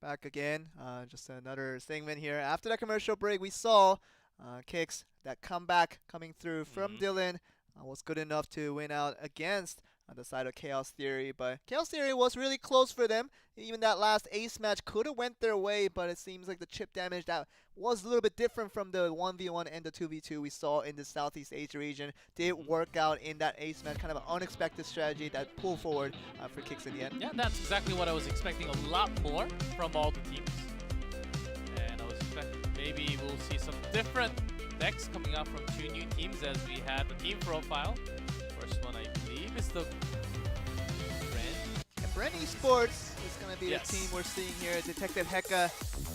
back again. Just another segment here. After that commercial break, we saw kicks that comeback coming through from Dylan was good enough to win out against the side of Chaos Theory. But Chaos Theory was really close for them. Even that last ace match could have went their way, but it seems like the chip damage that was a little bit different from the 1v1 and the 2v2 we saw in the Southeast Asia region did work out in that ace match. Kind of an unexpected strategy that pulled forward for kicks in the end. Yeah, that's exactly what I was expecting, a lot more from all the teams. And I was expecting maybe we'll see some different decks coming out from two new teams as we had the team profile. First one, I believe, is the Bren Esports is going to be the team we're seeing here. Detective Hecka,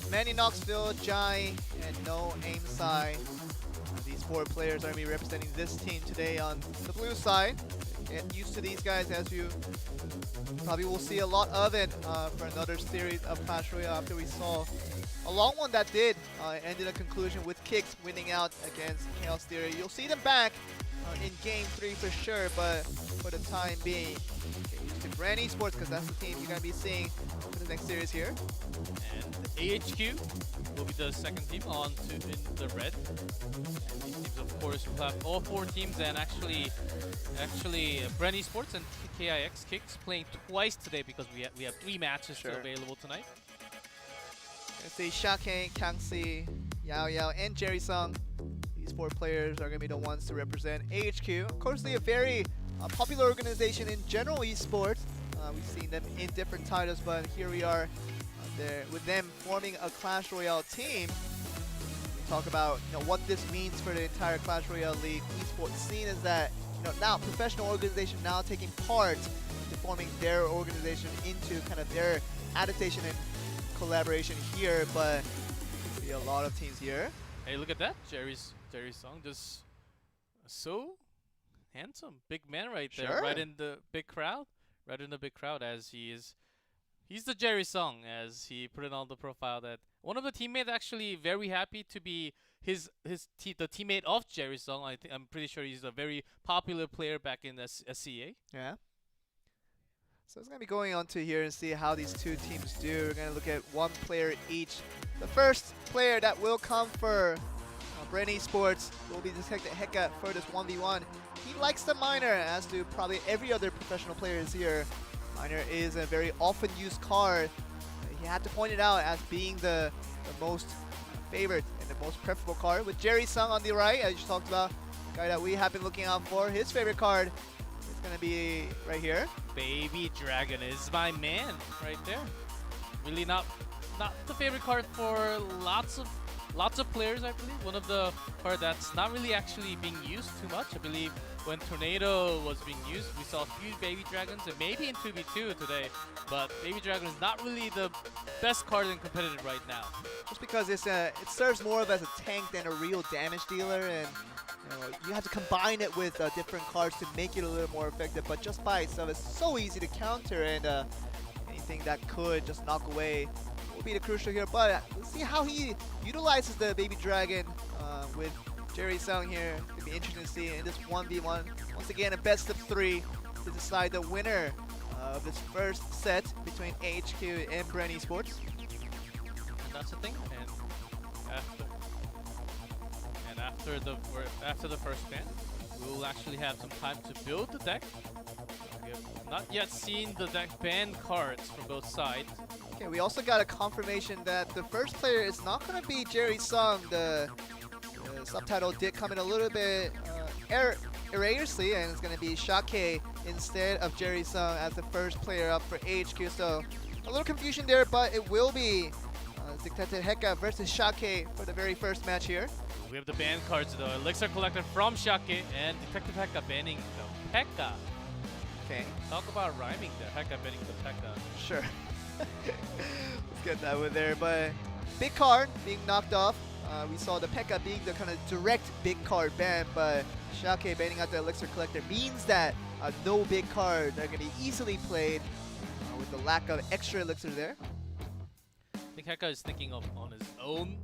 Manny, Knoxville+Jail, and No Aim Side. These four players are going to be representing this team today on the blue side. Get used to these guys, as you probably will see a lot of it for another series of Clash Royale after we saw a long one that did end in a conclusion with kicks winning out against Chaos Theory. You'll see them back in Game 3 for sure, but for the time being, get used to Bren Esports because that's the team you're going to be seeing for the next series here. And AHQ will be the second team on to in the red. And these teams, of course, will have all four teams, and actually Bren Esports and KIX Kicks playing twice today because we have 3 matches available tonight. Let's see Xiake, Kangxi, YaoYao+ahq, and JerrySung. These four players are going to be the ones to represent AHQ. Of course, they're a very popular organization in general esports. We've seen them in different titles, but here we are there with them forming a Clash Royale team. We talk about what this means for the entire Clash Royale League esports scene is that now professional organization now taking part in forming their organization into kind of their adaptation and collaboration here, but we see a lot of teams here. Hey, look at that. JerrySung just so handsome. Big man right there. Right in the big crowd. Right in the big crowd as he's the JerrySung, as he put it on the profile that one of the teammates actually very happy to be the teammate of JerrySung. I'm pretty sure he's a very popular player back in the SCA. Yeah. So it's going to be going on to here and see how these two teams do. We're going to look at one player each. The first player that will come for Bren Esports will be Detective Hecka for this 1v1. He likes the Miner, as do probably every other professional player here. Miner is a very often used card. He had to point it out as being the most favorite and the most preferable card. With JerrySung on the right, as you talked about, the guy that we have been looking out for, his favorite card is going to be right here. Baby Dragon is my man right there. Really not the favorite card for lots of players, I believe. One of the cards that's not really actually being used too much. I believe when Tornado was being used, we saw a few Baby Dragons, and maybe in 2v2 today, but Baby Dragon is not really the best card in competitive right now. Just because it serves more of as a tank than a real damage dealer, and you have to combine it with different cards to make it a little more effective, but just by itself it's so easy to counter, and anything that could just knock away will be the crucial here. But let's see how he utilizes the Baby Dragon with JerrySung here. It's going to be interesting to see in this 1v1. Once again, a best of 3 to decide the winner of this first set between AHQ and Bren Esports. And that's the thing. And after the first ban, we will actually have some time to build the deck. We have not yet seen the deck ban cards from both sides. Okay, we also got a confirmation that the first player is not going to be JerrySung. The subtitle did come in a little bit erroneously, and it's going to be Xiake instead of JerrySung as the first player up for AHQ. So a little confusion there, but it will be Detective Hecka versus Xiake for the very first match here. We have the ban cards though. Elixir collected from Xiake and Detective Hecka banning the Hecka. Okay. Talk about rhyming there. Hecka banning the Hecka. Sure. Let's get that one there. But big card being knocked off. We saw the Pekka being the kind of direct big card ban, but Xiake banning out the Elixir Collector means that no big cards are going to be easily played with the lack of extra Elixir there. I think Hecka is thinking of on his own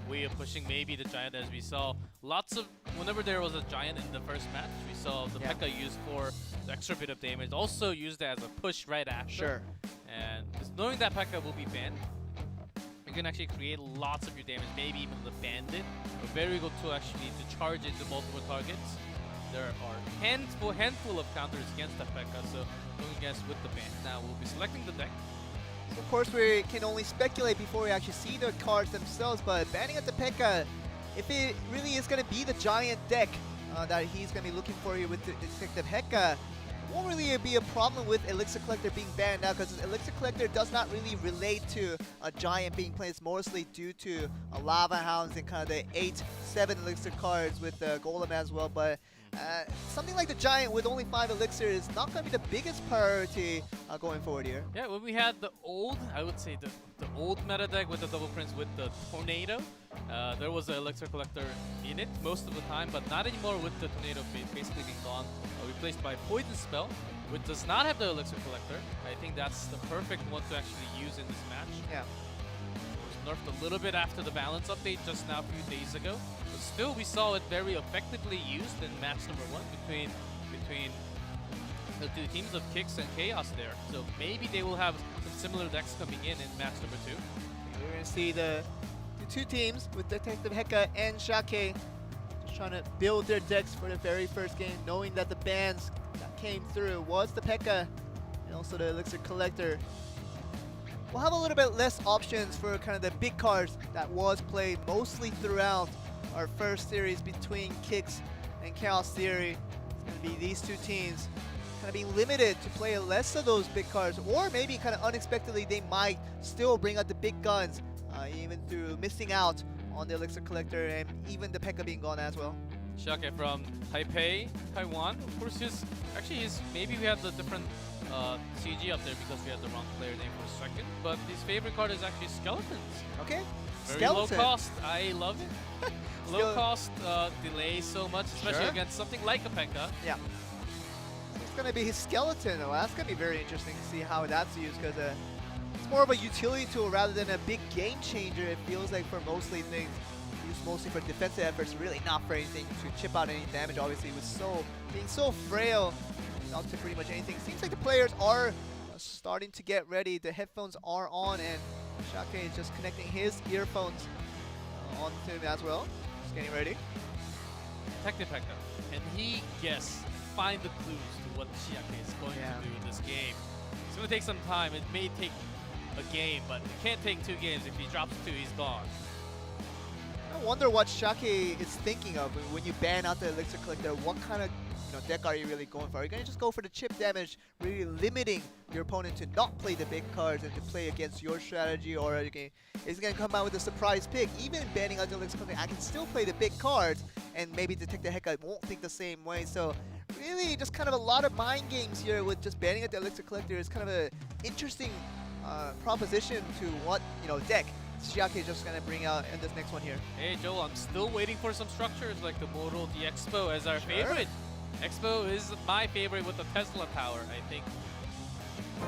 way of pushing maybe the Giant, as we saw lots of, whenever there was a Giant in the first match, we saw the Pekka used for the extra bit of damage, also used as a push right after. Sure. And just knowing that Pekka will be banned, you can actually create lots of your damage, maybe even the bandit. A very good tool actually to charge into multiple targets. There are handful of counters against that Pekka, so going against with the ban. Now we'll be selecting the deck. So of course we can only speculate before we actually see the cards themselves, but banning at the Pekka, if it really is going to be the giant deck that he's going to be looking for here with the Detective Hecka, it won't really be a problem with Elixir Collector being banned now, because Elixir Collector does not really relate to a giant being played. It's mostly due to Lava Hounds and kind of the 8-7 Elixir cards with the Golem as well, but something like the Giant with only 5 Elixir is not going to be the biggest priority going forward here. Yeah, when we had the old, I would say the old meta deck with the Double Prince with the Tornado, there was an Elixir Collector in it most of the time, but not anymore with the Tornado basically being gone, replaced by Poison Spell, which does not have the Elixir Collector. I think that's the perfect one to actually use in this match. Yeah. It was nerfed a little bit after the balance update just now a few days ago. But still, we saw it very effectively used in match number 1 between the two teams of Kicks and Chaos there. So maybe they will have some similar decks coming in match number 2. We're going to see the two teams with Detective Hecka and Xiake just trying to build their decks for the very first game, knowing that the bans that came through was the Pekka and also the Elixir Collector. We'll have a little bit less options for kind of the big cards that was played mostly throughout our first series between Kicks and Chaos Theory. It's going to be these two teams kind of being limited to play less of those big cards, or maybe kind of unexpectedly they might still bring out the big guns, even through missing out on the Elixir Collector and even the Pekka being gone as well. Xiake from Taipei, Taiwan. Of course, maybe we had the different CG up there because we had the wrong player name for a second, but his favorite card is actually Skeletons. Okay. Very Skeleton. low cost. I love it. Low cost delays so much, especially against something like a Pekka. Yeah. So it's going to be his Skeleton. Well, that's going to be very interesting to see how that's used, because it's more of a utility tool rather than a big game changer. It feels like for mostly things used mostly for defensive efforts, really not for anything to chip out any damage. Obviously, with being so frail, not to pretty much anything. Seems like the players are starting to get ready. The headphones are on, and Xiake is just connecting his earphones onto him as well. Just getting ready. Detective Hecka, can he find the clues to what Xiake is going to do in this game? It's going to take some time. It may take a game, but it can't take 2 games. If he drops 2, he's gone. I wonder what Xiake is thinking of when you ban out the Elixir Collector. What kind of deck are you really going for? Are you going to just go for the chip damage, really limiting your opponent to not play the big cards and to play against your strategy, or is it going to come out with a surprise pick? Even banning out the Elixir Collector, I can still play the big cards, and maybe Detective Hecka won't think the same way. So really just kind of a lot of mind games here with just banning out the Elixir Collector. Is kind of an interesting proposition to what deck Xiake is just going to bring out in this next one here. Hey Joel, I'm still waiting for some structures like the Modal, the Expo as our favorite. Expo is my favorite with the Tesla Tower, I think.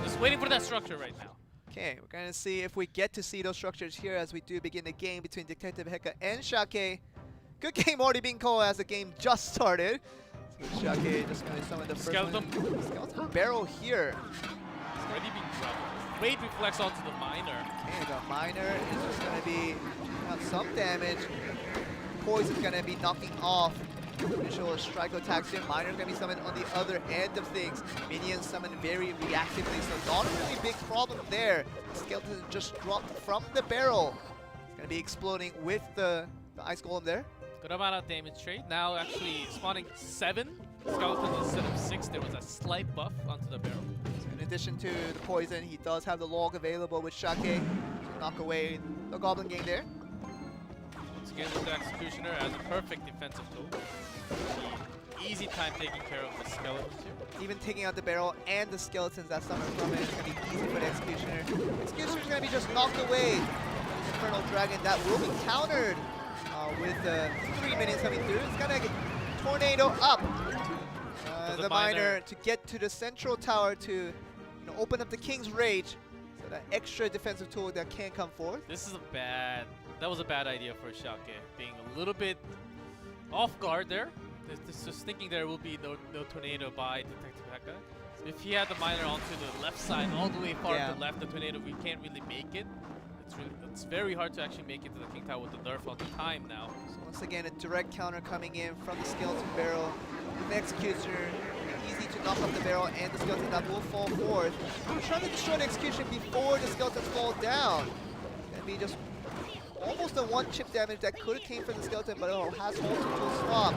Just waiting for that structure right now. Okay, we're going to see if we get to see those structures here as we do begin the game between Detective Hecka and Xiake. Good game already being called as the game just started. So Xiake just going to summon the first Skeleton Barrel here. It's already being dropped. Great reflex onto the Miner. Okay, the Miner is just going to be out some damage. Poison's going to be knocking off initial strike attacks here. Miner's going to be summoned on the other end of things. Minions summoned very reactively, so not a really big problem there. The Skeleton just dropped from the barrel. It's going to be exploding with the Ice Golem there. Good amount of damage trade. Now actually spawning 7 Skeletons instead of 6. There was a slight buff onto the barrel. So in addition to the poison, he does have the log available with Xiake to knock away the Goblin Gang there. Once again, with the Executioner as a perfect defensive tool. Easy time taking care of the Skeletons here. Even taking out the barrel and the Skeletons that summon from it is going to be easy for the Executioner. Executioner's going to be just knocked away. Infernal Dragon that will be countered with 3 minions coming through. It's going to tornado up the Miner to get to the central tower to open up the King's Rage. So that extra defensive tool that can come forth. That was a bad idea for Xiake, being a little bit off guard there. Just thinking there will be no tornado by Detective Hecka. If he had the miner onto the left side, all the way far Yeah. to the left, the tornado, we can't really make it. It's very hard to actually make it to the King Tower with the nerf on the time now. So once again, a direct counter coming in from the skeleton barrel. With the executioner, easy to knock off the barrel and the skeleton that will fall forth. We're trying to destroy the execution before the skeletons fall down. Gonna be just almost a one chip damage that could have came from the skeleton, but it has halted to a stop.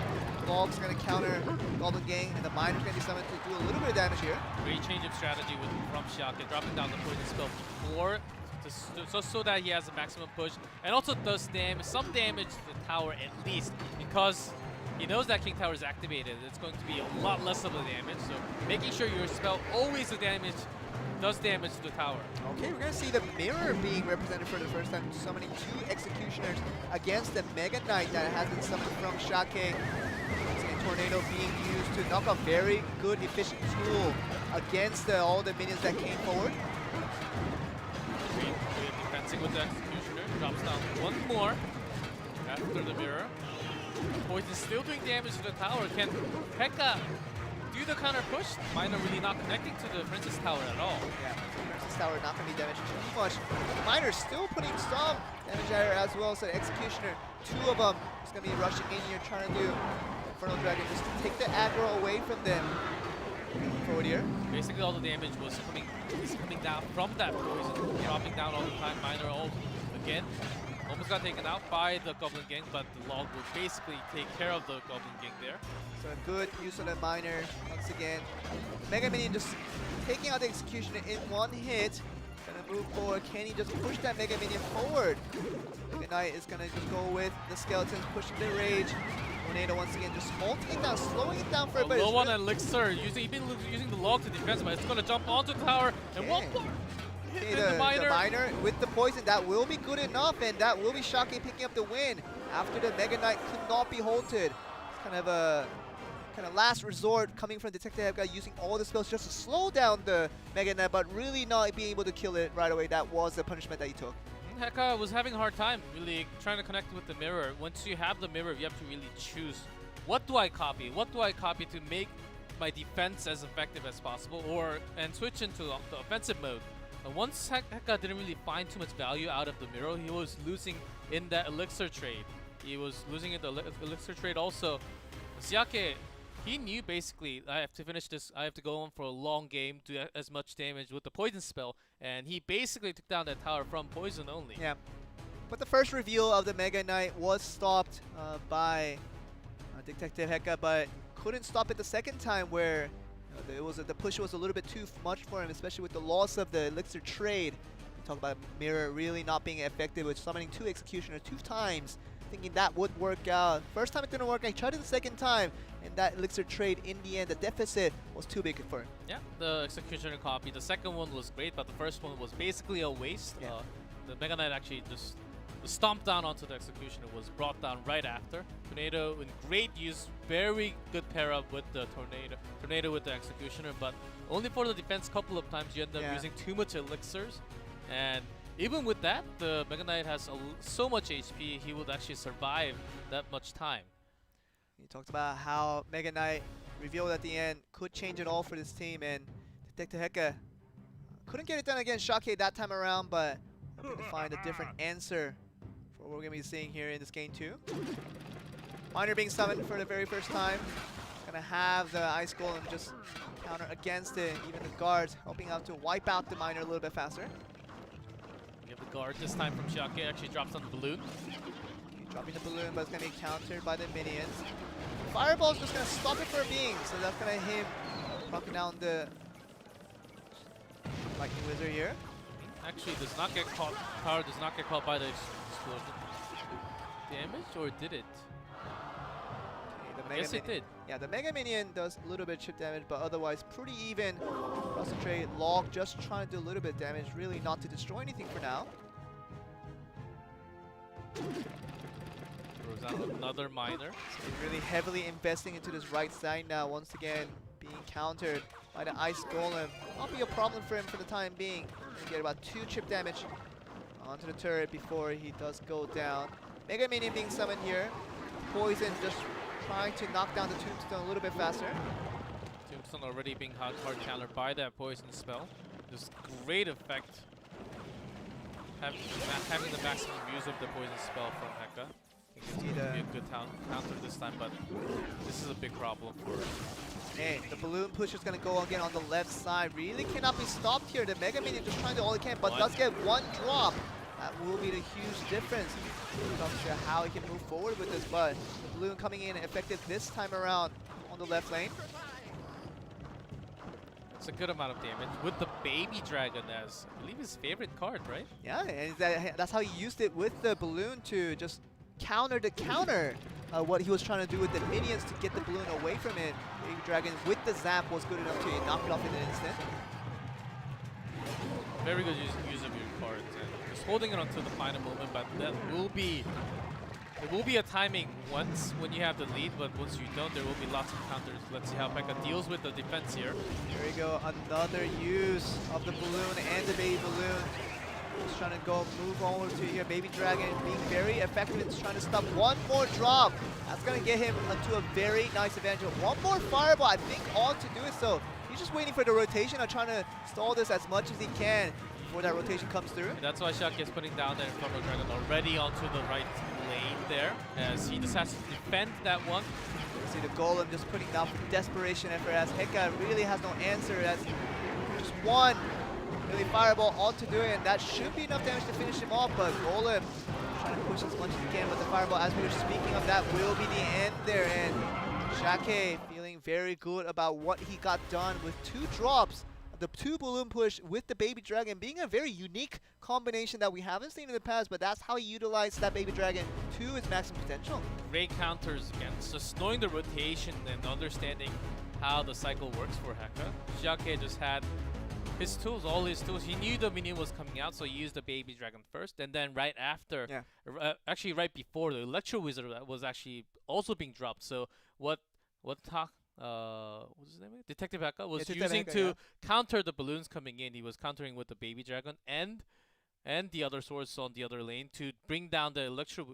Log's gonna counter Goblin Gang, and the miner's gonna be summoned to do a little bit of damage here. Great change of strategy from Xiake, dropping down the poison spell before, just so that he has a maximum push, and also does some damage to the tower at least, because he knows that King Tower is activated. It's going to be a lot less of the damage, so making sure your spell always does damage to the tower. Okay, we're gonna see the mirror being represented for the first time, summoning 2 executioners against the Mega Knight that has been summoned from Xiake. Tornado being used to knock a very good, efficient tool against all the minions that came forward. Great defensing with the executioner. Drops down one more after the mirror. Poison still doing damage to the tower. Can Hecka do the counter push? Miner really not connecting to the Princess Tower at all. Yeah, Princess Tower not going to be damaged too much. Miner still putting some damage at her as well, so the executioner, 2 of them, is going to be rushing in here trying to do Infernal Dragon just to take the aggro away from them. Forward here. Basically all the damage was coming down from that poison, dropping down all the time. Miner again almost got taken out by the Goblin Gang, but the log will basically take care of the Goblin Gang there. So a good use of the miner once again. Mega Minion just taking out the executioner in one hit. Gonna move forward. Can he just push that Mega Minion forward? Mega Knight is gonna just go with the skeletons, pushing the rage. Tornado once again just halting it down, slowing it down for a bit. Low on Elixir, he's been using the log to defense, but it's gonna jump onto the tower and one more. Okay, the miner with the poison, that will be good enough, and that will be Xiake picking up the win after the Mega Knight could not be halted. It's kind of a last resort coming from Detective Hecka, using all the spells just to slow down the Mega Knight, but really not being able to kill it right away. That was the punishment that he took. Hecka was having a hard time really trying to connect with the mirror. Once you have the mirror, you have to really choose, what do I copy? What do I copy to make my defense as effective as possible, and switch into the offensive mode? Once Hecka didn't really find too much value out of the mirror, he was losing in that elixir trade. He was losing in the elixir trade also. Xiake, he knew basically, I have to finish this, I have to go on for a long game, do as much damage with the poison spell, and he basically took down that tower from poison only. Yeah, but the first reveal of the Mega Knight was stopped by Detective Hecka, but couldn't stop it the second time, where the push was a little bit too much for him, especially with the loss of the elixir trade. We talk about Mirror really not being effective with summoning 2 executioners 2 times, thinking that would work out. First time it didn't work, I tried it the second time, and that elixir trade, in the end, the deficit was too big for him. Yeah, the executioner copy. The second one was great, but the first one was basically a waste. Yeah. The Mega Knight actually just stomped down onto the executioner, was brought down right after. Tornado in great use, very good pair up with the Tornado with the executioner, but only for the defense. Couple of times you end up using too much elixirs, and even with that, the Mega Knight has so much HP, he would actually survive that much time. You talked about how Mega Knight revealed at the end could change it all for this team, and Detective Hecka couldn't get it done against Xiake that time around, but hoping to find a different answer for what we're going to be seeing here in this game 2. Miner being summoned for the very first time. Gonna have the Ice Golem just counter against it. Even the guards helping out to wipe out the Miner a little bit faster. We have the guard this time from Xiake, actually drops on the balloon. Okay, dropping the balloon, but it's gonna be countered by the minions. Fireball's just gonna stop it for being, so that's gonna hit him, knocking down the Lightning Wizard here. Actually does not get caught, power does not get caught by the explosion. Damage, or did it? Okay, yes, it did. Yeah, the Mega Minion does a little bit of chip damage, but otherwise pretty even. Concentrate, Log just trying to do a little bit of damage, really not to destroy anything for now. Throws out another miner. So he's really heavily investing into this right side now, once again being countered by the Ice Golem. Not be a problem for him for the time being. He'll get about 2 chip damage onto the turret before he does go down. Mega Minion being summoned here. Poison just trying to knock down the Tombstone a little bit faster. Imson already being hard countered by that poison spell. Just great effect. Having the maximum use of the poison spell from Hecka. It's going to be a good counter this time, but this is a big problem for Hey, the balloon push is going to go again on the left side. Really cannot be stopped here. The Mega Minion just trying to do all he can, but does get one drop. That will be the huge difference. Not sure how he can move forward with this, but the balloon coming in effective this time around on the left lane. It's a good amount of damage with the baby dragon as, I believe, his favorite card, right? Yeah, and that's how he used it with the balloon to just counter what he was trying to do with the minions to get the balloon away from it. Baby dragon with the zap was good enough to knock it off in an instant. Very good use of your cards and just holding it until the final moment, but that will be a timing once when you have the lead, but once you don't, there will be lots of counters. Let's see how Hecka deals with the defense here. Here we go, another use of the balloon and the baby balloon. Just trying to move over to here. Baby dragon being very effective in trying to stop one more drop. That's going to get him into a very nice advantage. One more fireball, I think, on to do it. So he's just waiting for the rotation or trying to stall this as much as he can before that rotation comes through. And that's why Xiake is putting down that Inferno Dragon already onto the right lane there, as he just has to defend that one. See the Golem just putting down for desperation effort as Hecka really has no answer as just one really fireball all to do it, and that should be enough damage to finish him off, but Golem trying to push as much as he can with the fireball. As we were speaking of, that will be the end there, and Xiake feeling very good about what he got done with 2 drops. The 2 balloon push with the baby dragon being a very unique combination that we haven't seen in the past, but that's how he utilized that baby dragon to its maximum potential. Great counters again. Just knowing the rotation and understanding how the cycle works for Hecka. Xiake just had his tools, all his tools. He knew the minion was coming out, so he used the baby dragon first, and then right after, actually right before, the Electro Wizard was actually also being dropped. So what's his name? Detective Hecka was using to counter the balloons coming in. He was countering with the baby dragon and the other swords on the other lane to bring down the Electro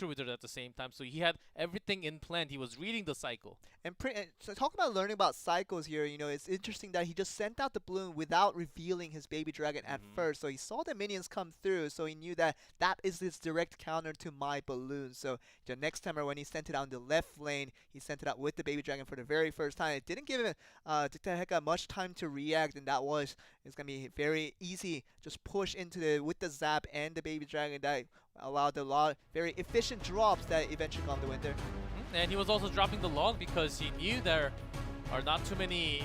Wizard at the same time. So he had everything in plan. He was reading the cycle. And so talk about learning about cycles here. You know, it's interesting that he just sent out the balloon without revealing his baby dragon at first. So he saw the minions come through, so he knew that that is his direct counter to my balloon. So the next time when he sent it out in the left lane, he sent it out with the baby dragon for the very first time. It didn't give him Hecka much time to react, and it's gonna be very easy. Just push into with the zap and the baby dragon that allowed a lot of very efficient drops that eventually got the win there. And he was also dropping the log because he knew there are not too many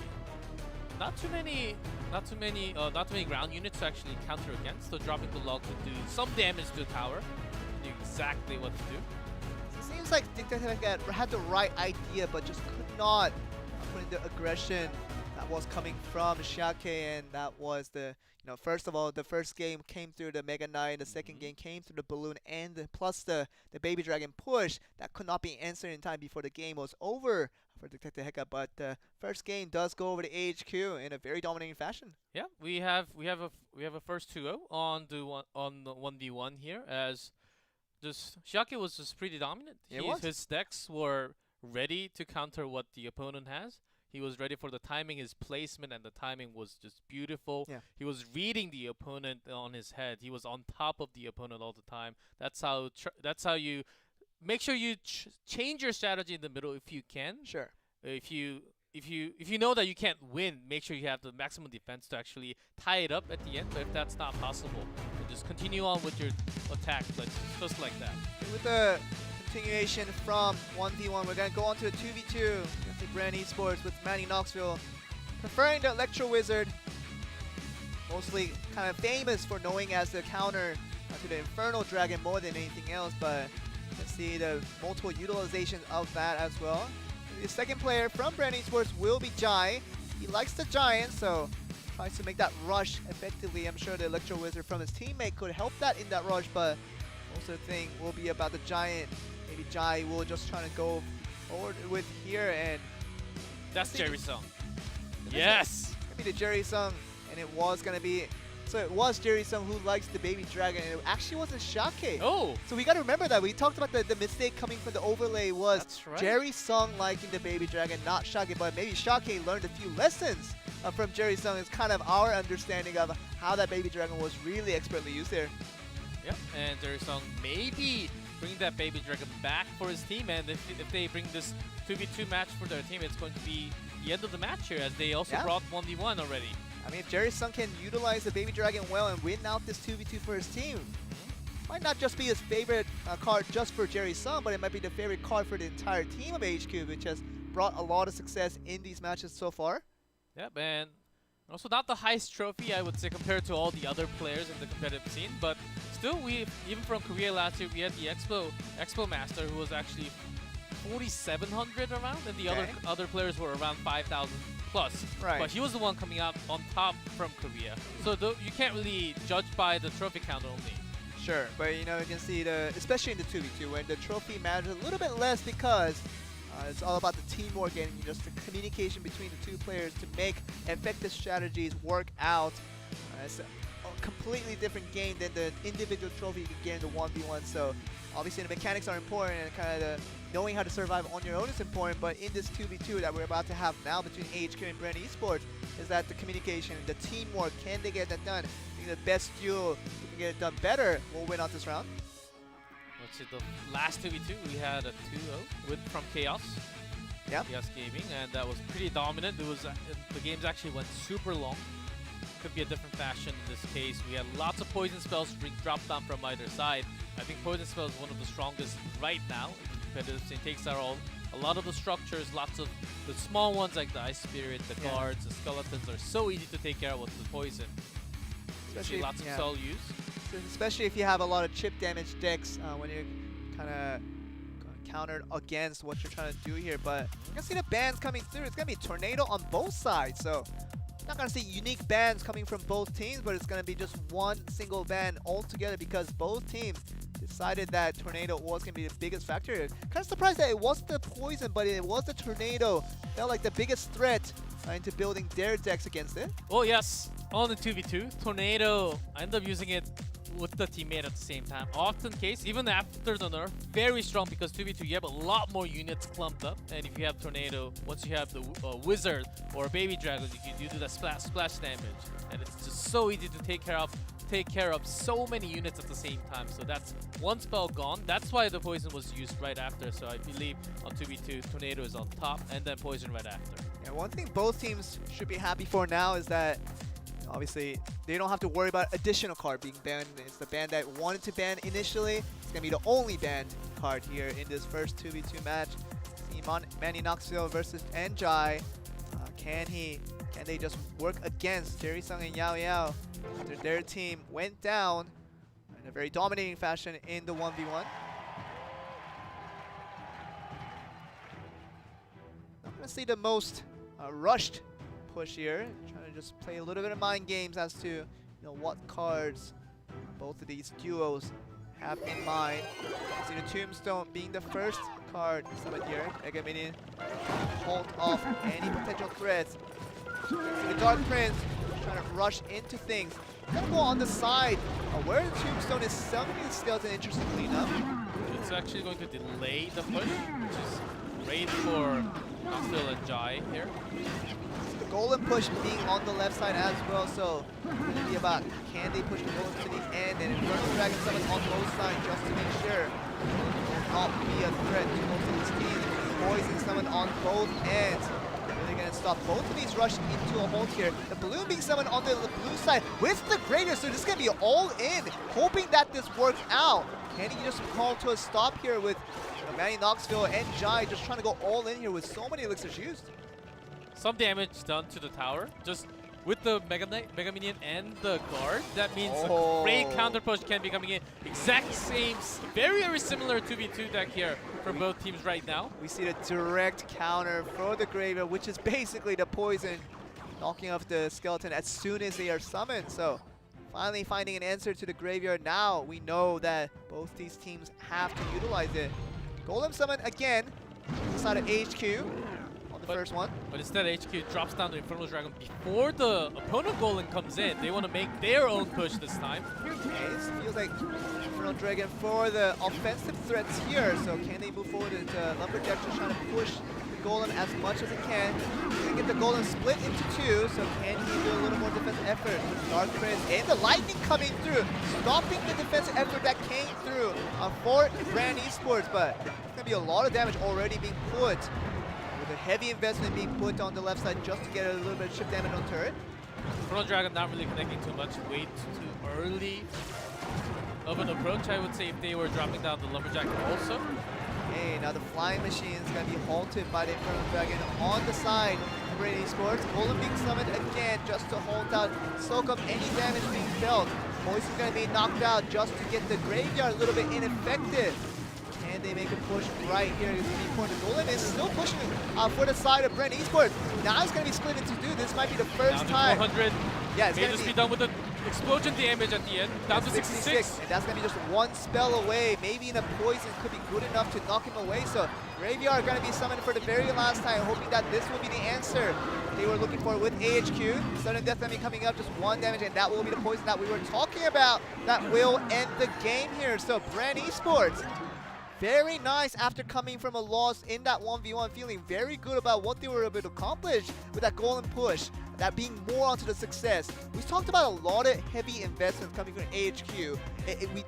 ground units to actually counter against. So dropping the log could do some damage to the tower. Knew exactly what to do. It seems like Hecka had the right idea, but just could not put in the aggression that was coming from Xiake, and that was first of all, the first game came through the Mega Knight, the second game came through the balloon, and plus the baby dragon push that could not be answered in time before the game was over for Detective Hecka. But the first game does go over to AHQ in a very dominating fashion. Yeah, we have a first 2-0 on the 1v1 here, as just Xiake was just pretty dominant. His decks were ready to counter what the opponent has. He was ready for the timing, his placement, and the timing was just beautiful. Yeah. He was reading the opponent on his head. He was on top of the opponent all the time. That's how you make sure you change your strategy in the middle if you can. Sure. If you know that you can't win, make sure you have the maximum defense to actually tie it up at the end. But if that's not possible, then just continue on with your attack, just like that. With the continuation from 1v1, we're going to go on to a 2v2 with the Bren Esports with Manny Knoxville, preferring the Electro Wizard, mostly kind of famous for knowing as the counter to the Inferno Dragon more than anything else, but let's see the multiple utilizations of that as well. The second player from Bren Esports will be Jaii. He likes the Giant, so tries to make that rush effectively. I'm sure the Electro Wizard from his teammate could help that in that rush, but most of the thing will be about the Giant. Maybe Jaii will just try to go forward with here, and that's JerrySung. Yes! Maybe the JerrySung, and it was going to be So it was JerrySung who likes the baby dragon, and it actually wasn't Xiake. Oh! So we got to remember that. We talked about the mistake coming from the overlay was That's right. JerrySung liking the baby dragon, not Xiake. But maybe Xiake learned a few lessons from JerrySung. It's kind of our understanding of how that baby dragon was really expertly used there. Yep, and JerrySung maybe bring that baby dragon back for his team, and if they bring this 2v2 match for their team, it's going to be the end of the match here, as they also brought 1v1 already. I mean, if JerrySung can utilize the baby dragon well and win out this 2v2 for his team, might not just be his favorite card just for JerrySung, but it might be the favorite card for the entire team of HQ, which has brought a lot of success in these matches so far. Yep, and also not the highest trophy, I would say, compared to all the other players in the competitive scene, but still, even from Korea last year, we had the Expo Master, who was actually 4,700 around, and the other players were around 5,000 plus. Right. But he was the one coming out on top from Korea. So you can't really judge by the trophy count only. Sure, but you know, you can see especially in the 2v2, when the trophy matters a little bit less because it's all about the teamwork and just the communication between the two players to make effective strategies work out. It's a completely different game than the individual trophy you can get in the 1v1. So obviously the mechanics are important, and kind of knowing how to survive on your own is important, but in this 2v2 that we're about to have now between HQ and Bren Esports is that the communication, the teamwork, can they get that done? I think the best duo who can get it done better will win out this round. Let's see, the last 2v2 we had a 2-0 from Chaos. Yeah. Chaos Gaming, and that was pretty dominant. It was the games actually went super long. Could be a different fashion in this case. We had lots of poison spells being dropped down from either side. I think poison spell is one of the strongest right now. It takes out a lot of the structures, lots of the small ones like the Ice Spirit, the guards, the skeletons are so easy to take care of with the poison. Especially lots of spell use. Especially if you have a lot of chip damage decks when you're kind of countered against what you're trying to do here. But you can see the bans coming through. It's going to be Tornado on both sides. So not going to see unique bans coming from both teams, but it's going to be just one single ban altogether because both teams decided that Tornado was going to be the biggest factor here. Kind of surprised that it wasn't the poison, but it was the Tornado. Felt like the biggest threat into building their decks against it. Oh yes, on the 2v2, Tornado, I ended up using it with the teammate at the same time. Often case, even after the nerf, very strong because 2v2 you have a lot more units clumped up, and if you have Tornado, once you have the Wizard or Baby Dragon, you do the splash damage, and it's just so easy to take care of so many units at the same time. So that's one spell gone. That's why the poison was used right after. So I believe on 2v2, Tornado is on top, and then poison right after. And one thing both teams should be happy for now is that obviously they don't have to worry about additional card being banned. It's the ban that wanted to ban initially. It's going to be the only banned card here in this first 2v2 match. See Manny Knoxville versus Jaii. Can they just work against JerrySung and YaoYao after their team went down in a very dominating fashion in the 1v1? Not going to see the most rushed push here. Trying to just play a little bit of mind games as to what cards both of these duos have in mind. See the Tombstone being the first card summoned here. Mega Minion hold off any potential threats. See the Dark Prince trying to rush into things. Gonna go on the side where the Tombstone is summoning the skeleton, interestingly enough. It's actually going to delay the push, which is great for Knoxville and Jaii here. The Golem push being on the left side as well, so it's going to be about can they push the Golem to the end, and Infernal Dragon summons on both sides just to make sure it will not be a threat to both of these teams. Poison summoned on both ends. Really going to stop both of these rush into a hold here. The Balloon being summoned on the blue side with the Graveyard, so this is going to be all in, hoping that this works out. Can he just call to a stop here with Manny Knoxville and Jaii just trying to go all in here with so many elixirs used? Some damage done to the tower, just with the Mega Minion and the guard. That means a great counter push can be coming in. Exact same, very, very similar 2v2 deck here from both teams right now. We see the direct counter for the Graveyard, which is basically the poison knocking off the skeleton as soon as they are summoned. So finally finding an answer to the Graveyard. Now we know that both these teams have to utilize it. Golem summon again inside of HQ. first one. But instead, HQ drops down the Infernal Dragon before the opponent Golem comes in. They want to make their own push this time. Okay, it feels like Infernal Dragon for the offensive threats here. So can they move forward? And Lumberjack just trying to push the Golem as much as he can. He's going to get the Golem split into two. So can he do a little more defensive effort? Dark Prince and the Lightning coming through, stopping the defensive effort that came through for Bren Esports. But it's going to be a lot of damage already being put. With a heavy investment being put on the left side just to get a little bit of chip damage on turret. Infernal Dragon not really connecting too much. Way too early of an approach, I would say, if they were dropping down the Lumberjack also. Hey, now the Flying Machine is going to be halted by the Infernal Dragon on the side of Bren Esports. Golem being summoned again just to hold out, soak up any damage being dealt. Poison's going to be knocked out just to get the Graveyard a little bit ineffective. And they make a push right here. The Golem is still pushing for the side of Bren Esports. Now it's going to be split into two. This might be the first time. 400. Yeah, it's may just be done with the explosion damage at the end. Down to 66. And that's going to be just one spell away. Maybe even a poison could be good enough to knock him away. So Graveyard going to be summoned for the very last time, hoping that this will be the answer they were looking for with AHQ. Sudden Death Enemy coming up, just one damage, and that will be the poison that we were talking about that will end the game here. So Bren Esports, very nice after coming from a loss in that 1v1, feeling very good about what they were able to accomplish with that golden push, that being more onto the success. We talked about a lot of heavy investments coming from AHQ.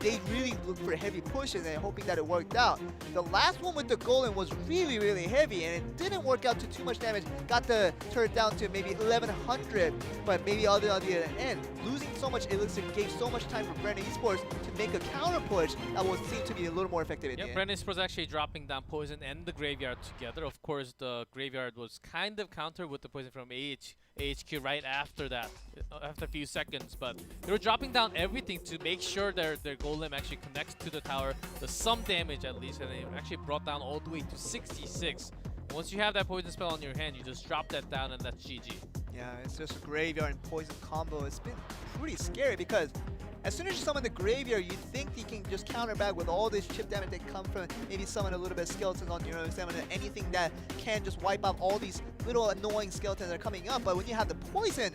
They really looked for heavy pushes and hoping that it worked out. The last one with the golem was really, really heavy and it didn't work out to too much damage. Got the turret down to maybe 1100, but maybe on the other end. Losing so much elixir gave so much time for Bren Esports to make a counter push that would seem to be a little more effective in the end. Bren Esports actually dropping down Poison and the Graveyard together. Of course, the Graveyard was kind of countered with the Poison from AHQ right after that, after a few seconds, but they were dropping down everything to make sure their golem actually connects to the tower, does some damage at least, and they actually brought down all the way to 66. And once you have that poison spell on your hand, you just drop that down and that's GG. Yeah, it's just a Graveyard and Poison combo. It's been pretty scary because as soon as you summon the Graveyard, you think you can just counter back with all this chip damage that come from maybe summon a little bit of skeletons on your own, summon anything that can just wipe out all these little annoying skeletons that are coming up. But when you have the Poison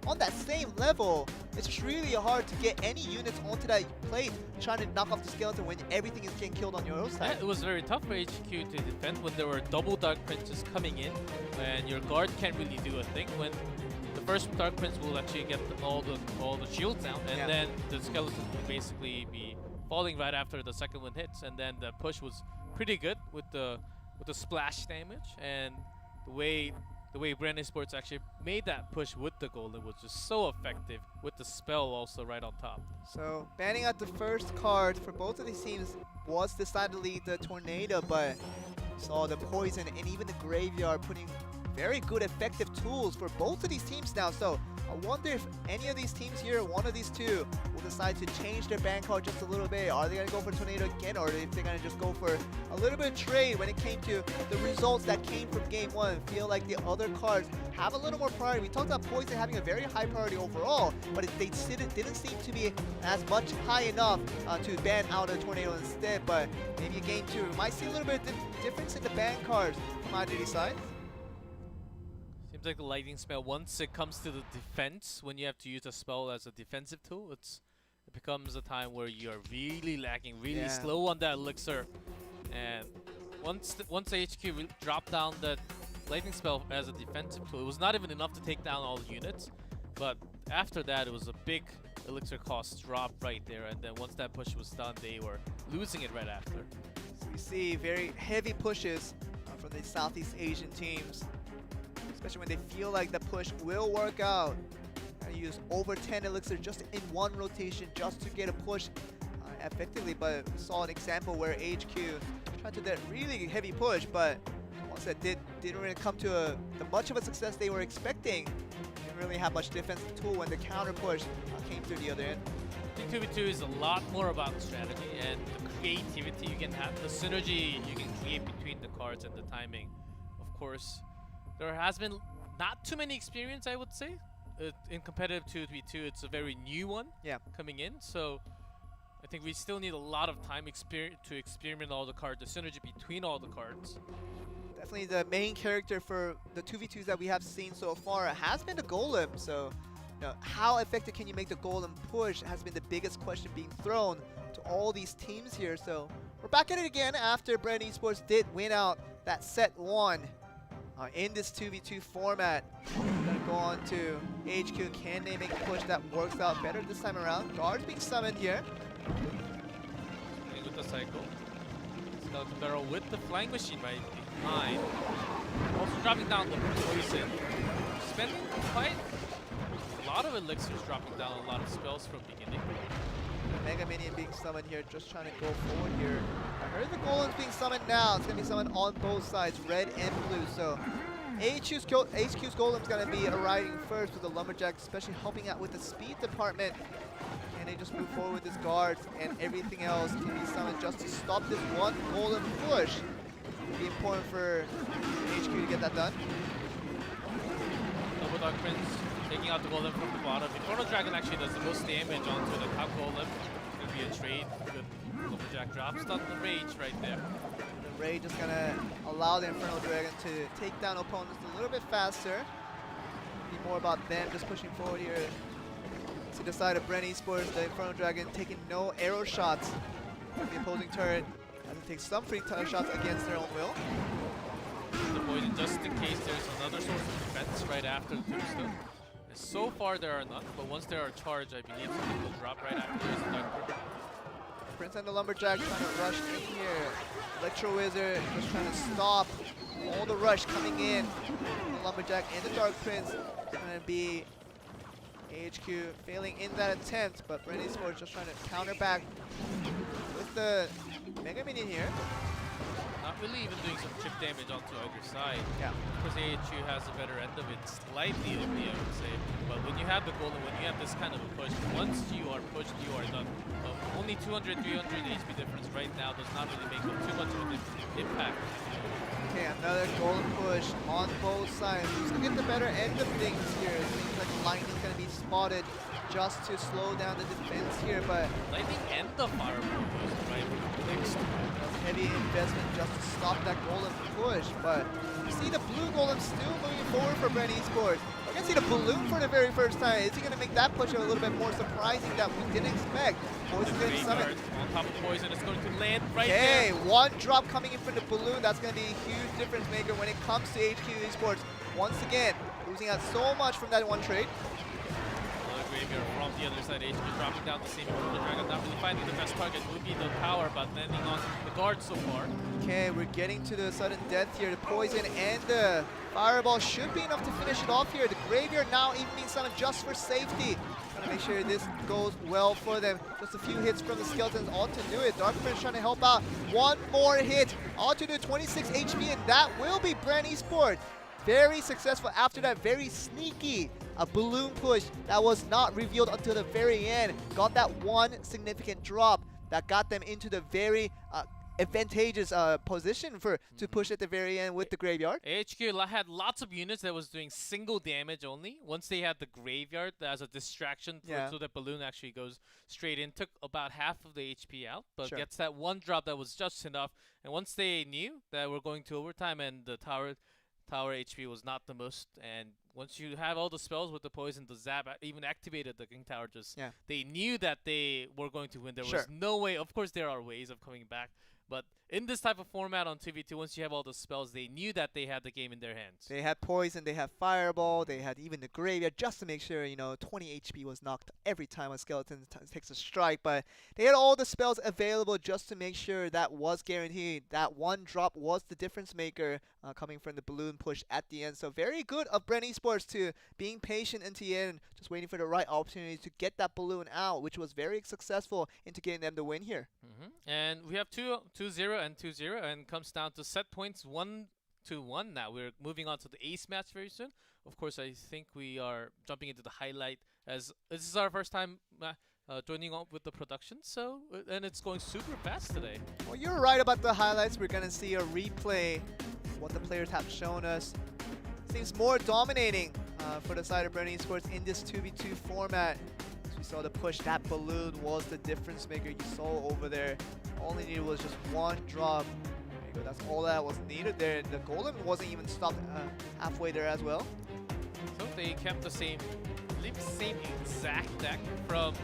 on that same level, it's just really hard to get any units onto that plate trying to knock off the skeleton when everything is getting killed on your own side. Yeah, it was very tough for HQ to defend when there were double Dark Princes coming in and your guard can't really do a thing. When the first Dark Prince will actually get all the shields down, and then the skeletons will basically be falling right after the second one hits. And then the push was pretty good with the splash damage, and the way Bren Esports actually made that push with the golem was just so effective, with the spell also right on top. So banning out the first card for both of these teams was decidedly the Tornado, but saw the Poison and even the Graveyard putting very good effective tools for both of these teams now. So I wonder if any of these teams here, one of these two, will decide to change their ban card just a little bit. Are they going to go for Tornado again, or if they're going to just go for a little bit of trade when it came to the results that came from game one? Feel like the other cards have a little more priority. We talked about Poison having a very high priority overall, but they didn't seem to be as much high enough to ban out a Tornado instead. But maybe game two, we might see a little bit of difference in the ban cards from either side. Seems like the lightning spell, once it comes to the defense, when you have to use a spell as a defensive tool, it becomes a time where you are really lacking, really slow on that elixir. And once HQ dropped down that lightning spell as a defensive tool, it was not even enough to take down all the units. But after that, it was a big elixir cost drop right there. And then once that push was done, they were losing it right after. So we see very heavy pushes from the Southeast Asian teams, especially when they feel like the push will work out. And use over 10 elixir just in one rotation just to get a push effectively. But we saw an example where HQ tried to do that really heavy push, but once that didn't really come to the much of a success they were expecting. Didn't really have much defensive tool when the counter push came through the other end. I think 2v2 is a lot more about strategy and the creativity you can have, the synergy you can create between the cards and the timing. Of course, there has been not too many experience, I would say. In competitive 2v2, it's a very new one coming in. So I think we still need a lot of time to experiment all the cards, the synergy between all the cards. Definitely the main character for the 2v2s that we have seen so far has been the Golem. So, how effective can you make the Golem push has been the biggest question being thrown to all these teams here. So, we're back at it again after Bren Esports did win out that set 1 in this 2v2 format. We're gonna go on to HQ. Can they make a push that works out better this time around? Guards being summoned here. With the cycle. Skeleton barrel with the flying machine right behind. Also dropping down the poison. Spending quite a lot of elixirs, dropping down a lot of spells from beginning. Mega Minion being summoned here, just trying to go forward here. I heard the Golem's being summoned now. It's going to be summoned on both sides, red and blue. So HQ's Golem's going to be arriving first with the Lumberjack, especially helping out with the speed department. And they just move forward with his guards, and everything else can be summoned just to stop this one Golem push. It'll be important for HQ to get that done. Double Dark Prince taking out the Golem from the bottom. Infernal Dragon actually does the most damage onto the top Golem. It's going to be a trade. Good Lumberjack drops on the Rage right there. The Rage is going to allow the Infernal Dragon to take down opponents a little bit faster. Be more about them just pushing forward here. To the side of Bren Esports, the Infernal Dragon taking no arrow shots. The opposing turret has to take some free shots against their own will. The poison just in case there's another source of defense right after the tombstone. So far there are none, but once there are charged, I believe something will drop right after there's a Dark Prince and the Lumberjack trying to rush in here. Electro Wizard just trying to stop all the rush coming in. The Lumberjack and the Dark Prince trying to be HQ failing in that attempt, but Bren Esports just trying to counter back with the Mega Minion here. Not really even doing some chip damage onto either side. Yeah. Of course, AHU has a better end of it, slightly only, I would say. But when you have the Golem, when you have this kind of a push, once you are pushed, you are done. Only 200, 300 HP difference right now does not really make too much of an impact. Okay, another Golem push on both sides. Who's going to get the better end of things here? It seems like Lightning's going to be spotted just to slow down the defense here, but Lightning and the Fireball was right mixed. Heavy investment just to stop that Golem push, but you see the blue Golem still moving forward for Bren Esports. We're going to see the balloon for the very first time. Is he going to make that push a little bit more surprising that we didn't expect? Poison getting summoned. On top of Poison, it's going to land right there. Okay, one drop coming in for the balloon. That's going to be a huge difference maker when it comes to HQ Esports. Once again, losing out so much from that one trade. Graveyard from the other side, HQ dropping down the same Infernal Dragon, not really finding the best target, would be the tower, but landing on the guard so far. Okay, we're getting to the sudden death here. The Poison and the Fireball should be enough to finish it off here. The Graveyard now even being summoned just for safety. Trying to make sure this goes well for them. Just a few hits from the Skeletons all to do it. Dark Prince trying to help out. One more hit, all to do 26 HP, and that will be Bren Esports. Very successful after that very sneaky balloon push that was not revealed until the very end. Got that one significant drop that got them into the very advantageous position to push at the very end with the Graveyard. AHQ had lots of units that was doing single damage only. Once they had the Graveyard as a distraction so that balloon actually goes straight in, took about half of the HP out, but gets that one drop that was just enough. And once they knew that we're going to overtime and the tower HP was not the most, and once you have all the spells with the poison, the zap even activated the King Tower. They knew that they were going to win. There was no way. Of course, there are ways of coming back, but in this type of format on 2v2, once you have all the spells, they knew that they had the game in their hands. They had poison, they had fireball, they had even the Graveyard just to make sure 20 HP was knocked every time a skeleton takes a strike. But they had all the spells available just to make sure that was guaranteed. That one drop was the difference maker coming from the balloon push at the end. So very good of Bren Esports to being patient until the end, just waiting for the right opportunity to get that balloon out, which was very successful into getting them the win here. And we have 2-0 and 2-0, and comes down to set points 1-1 now. We're moving on to the ace match very soon. Of course, I think we are jumping into the highlight, as this is our first time joining up with the production, and it's going super fast today. Well, you're right about the highlights. We're going to see a replay what the players have shown us. Seems more dominating for the side of Bren Esports in this 2v2 format. As we saw the push, that balloon was the difference maker you saw over there. All they needed was just one drop. There you So that's all that was needed there. The Golem wasn't even stopped halfway there as well. So they kept the same, I believe, same exact deck from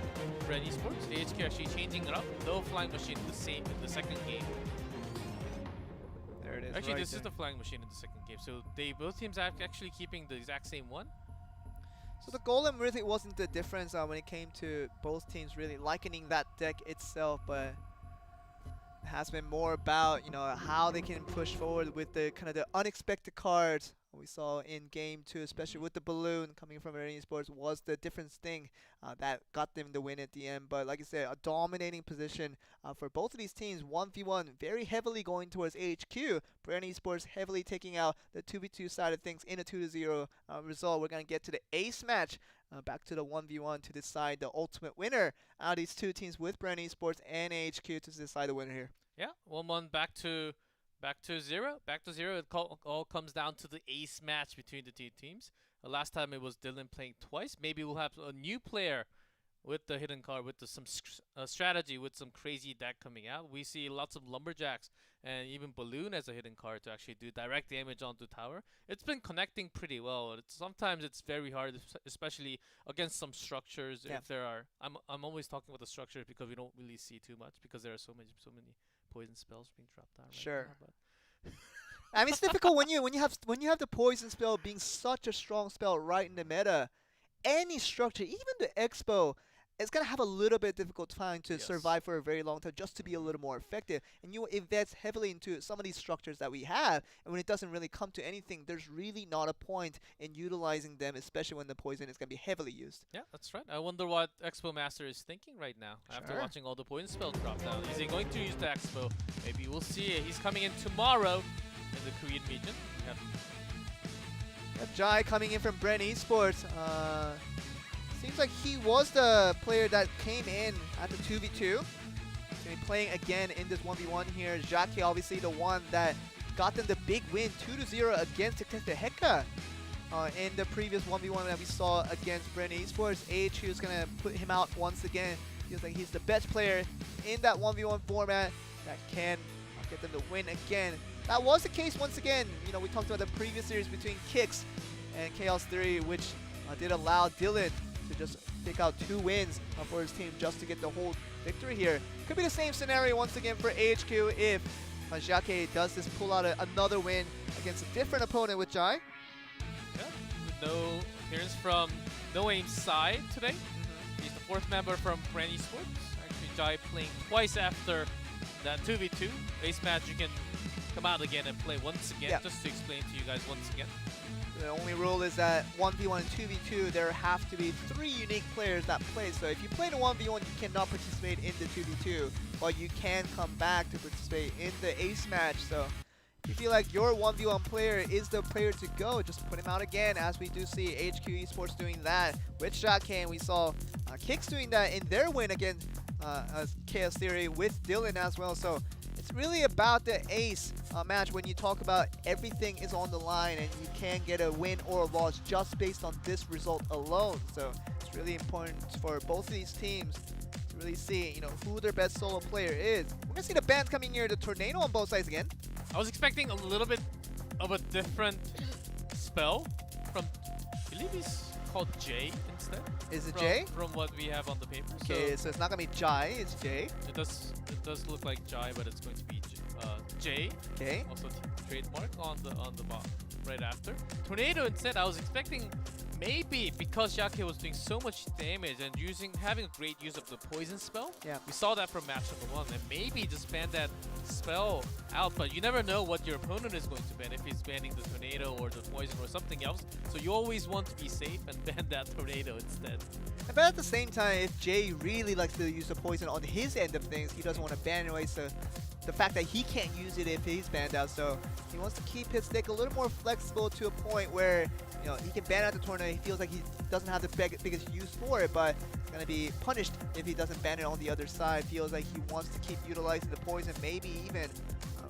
Bren Esports. AHQ actually changing it up. No Flying Machine the same in the second game. There it is. Actually, right this there. is the Flying Machine in the second game. So both teams are actually keeping the exact same one. So the Golem really wasn't the difference when it came to both teams really likening that deck itself, but it has been more about, you know, how they can push forward with the kind of the unexpected cards we saw in game 2, especially with the balloon coming from Bren Esports was the difference thing that got them the win at the end. But like I said, a dominating position for both of these teams, 1v1, very heavily going towards HQ. Bren Esports heavily taking out the 2v2 side of things in a 2-0 result. We're going to get to the ace match, back to the 1v1 to decide the ultimate winner out of these two teams with Bren Esports and HQ to decide the winner here. Yeah, 1-1 back to 0. Back to 0. It all comes down to the ace match between the two teams. Last time it was Dylan playing twice. Maybe we'll have a new player with the hidden card, with some strategy, with some crazy deck coming out. We see lots of Lumberjacks and even Balloon as a hidden card to actually do direct damage onto tower. It's been connecting pretty well. Sometimes it's very hard, especially against some structures. Yeah. If there are, I'm always talking about the structures because we don't really see too much because there are so many poison spells being dropped down. Sure. Right now, but I mean, it's difficult when you have the poison spell being such a strong spell right in the meta. Any structure, even the Expo, it's gonna have a little bit difficult time to survive for a very long time just to be a little more effective. And you invest heavily into some of these structures that we have, and when it doesn't really come to anything, there's really not a point in utilizing them, especially when the poison is gonna be heavily used. Yeah, that's right. I wonder what Expo Master is thinking right now after watching all the poison spells drop down. Is he going to use the Expo? Maybe we'll see it. He's coming in tomorrow in the Korean region. We have Jaii coming in from Bren Esports. Seems like he was the player that came in at the 2v2. He's going to be playing again in this 1v1 here. Xiake obviously the one that got them the big win, 2-0 against the Hecka. In the previous 1v1 that we saw against Bren Esports, AHQ is going to put him out once again. Feels like he's the best player in that 1v1 format that can get them the win again. That was the case once again. You know, we talked about the previous series between Kicks and Chaos 3, which did allow Dylan to just pick out 2 wins for his team just to get the whole victory here. Could be the same scenario once again for AHQ if Xiake does this pull out another win against a different opponent with Jaii. Yeah, with no appearance from No Aim's side today. He's the 4th member from Bren Esports. Actually, Jaii playing twice after that 2v2. Ace match, you can come out again and play once again, just to explain to you guys once again. The only rule is that 1v1 and 2v2, there have to be 3 unique players that play. So if you play in a 1v1, you cannot participate in the 2v2, but you can come back to participate in the ace match. So if you feel like your 1v1 player is the player to go, just put him out again, as we do see HQ Esports doing that with Xiake, and we saw Kicks doing that in their win against Chaos Theory with Dylan as well. So it's really about the ace match when you talk about everything is on the line and you can get a win or a loss just based on this result alone. So it's really important for both of these teams to really see, you know, who their best solo player is. We're gonna see the bands coming here, the Tornado on both sides again. I was expecting a little bit of a different spell from, I believe he's called Jaii instead. Is it Jaii? From what we have on the paper. Okay, so it's not gonna be Jaii, it's Jaii. It does look like Jaii, but it's going to be Jaii. Okay. Also trademark on the bottom right after. Tornado instead, I was expecting maybe because Xiake was doing so much damage and having a great use of the poison spell. Yeah. We saw that from match number 1, and maybe just ban that spell out, but you never know what your opponent is going to ban, if he's banning the tornado or the poison or something else. So you always want to be safe and ban that tornado instead. But at the same time, if Jaii really likes to use the poison on his end of things, he doesn't want to ban it away, so the fact that he can't use it if he's banned out, so he wants to keep his deck a little more flexible to a point where, you know, he can ban out the tornado. He feels like he doesn't have the biggest use for it, but he's going to be punished if he doesn't ban it on the other side. Feels like he wants to keep utilizing the poison, maybe even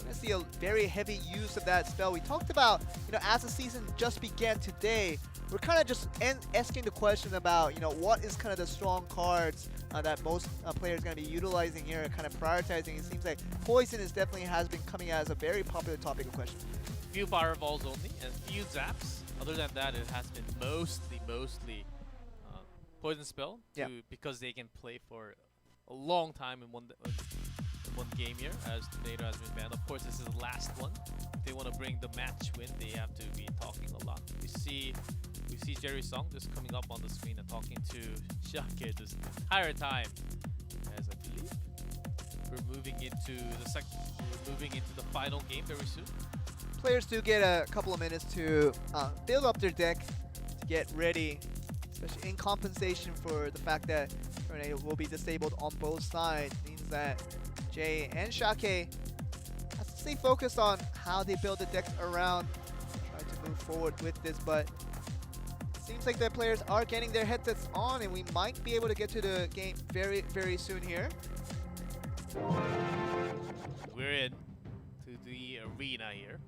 We're gonna see a very heavy use of that spell. We talked about, as the season just began today, we're kind of just asking the question about, what is kind of the strong cards that most players are going to be utilizing here, kind of prioritizing. It seems like Poison has been coming out as a very popular topic of question. Few fireballs only and few zaps. Other than that, it has been mostly poison spell because they can play for a long time in one game here, as Tornado has been banned. Of course, this is the last one. If they want to bring the match win, they have to be talking a lot. We see JerrySung just coming up on the screen and talking to Xiake this entire time. As I believe we're moving into the final game very soon. Players do get a couple of minutes to build up their deck to get ready, especially in compensation for the fact that Tornado will be disabled on both sides. Means that Jaii and Xiake has to stay focused on how they build the decks around, try to move forward with this, but seems like the players are getting their headsets on, and we might be able to get to the game very, very soon here. We're in to the arena here.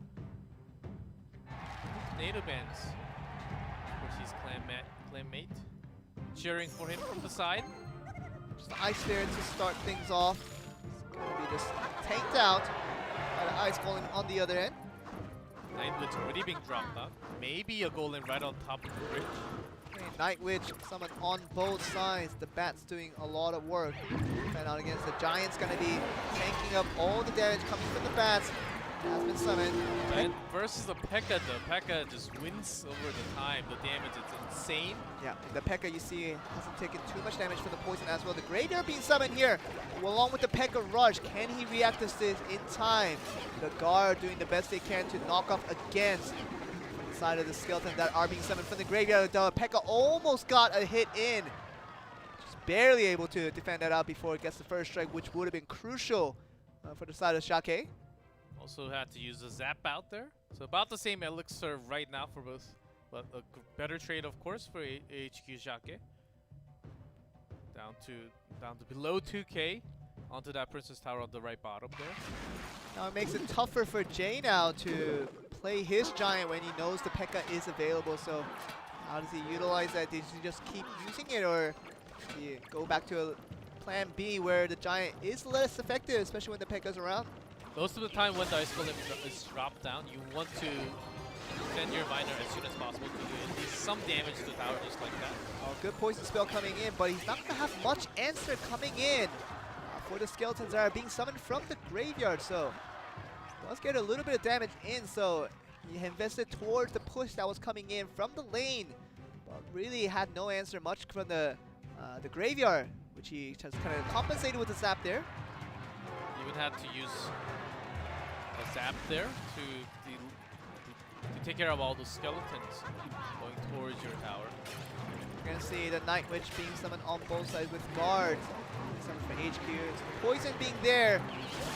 Tornado bans. Of course, he's clanmate. Cheering for him from the side. Just ice there to start things off. It's going to be just tanked out by the ice golem on the other end. Night Witch already being dropped out. Maybe a golem right on top of the bridge. Okay, Night Witch summoned on both sides. The Bat's doing a lot of work. And out against the Giant's going to be tanking up all the damage coming from the Bats. Has been summoned. And versus the Pekka, the Pekka just wins over the time. The damage is insane. Yeah, and the Pekka you see hasn't taken too much damage from the poison as well. The Graveyard being summoned here, along with the Pekka Rush. Can he react to this in time? The Guard doing the best they can to knock off against the side of the skeleton that are being summoned from the Graveyard. The Pekka almost got a hit in. Just barely able to defend that out before it gets the first strike, which would have been crucial for the side of Xiake. Also had to use a zap out there. So about the same elixir right now for both. But a better trade, of course, for AHQ Xiake. Down to below 2k. Onto that Princess Tower on the right bottom there. Now it makes it tougher for Jaii now to play his Giant when he knows the Pekka is available. So how does he utilize that? Does he just keep using it, or do you go back to a plan B where the Giant is less effective, especially when the Pekka's around? Most of the time when the Ice Golem is dropped down, you want to send your Miner as soon as possible to do at least some damage to the tower just like that. Oh, good poison spell coming in, but he's not going to have much answer coming in for the skeletons that are being summoned from the Graveyard. So does get a little bit of damage in, so he invested towards the push that was coming in from the lane, but really had no answer much from the Graveyard, which he just kind of compensated with the zap there. You would have to use a zap there to take care of all the skeletons going towards your tower. You're going to see the Night Witch being summoned on both sides with guards. Summoned from HQ. So poison being there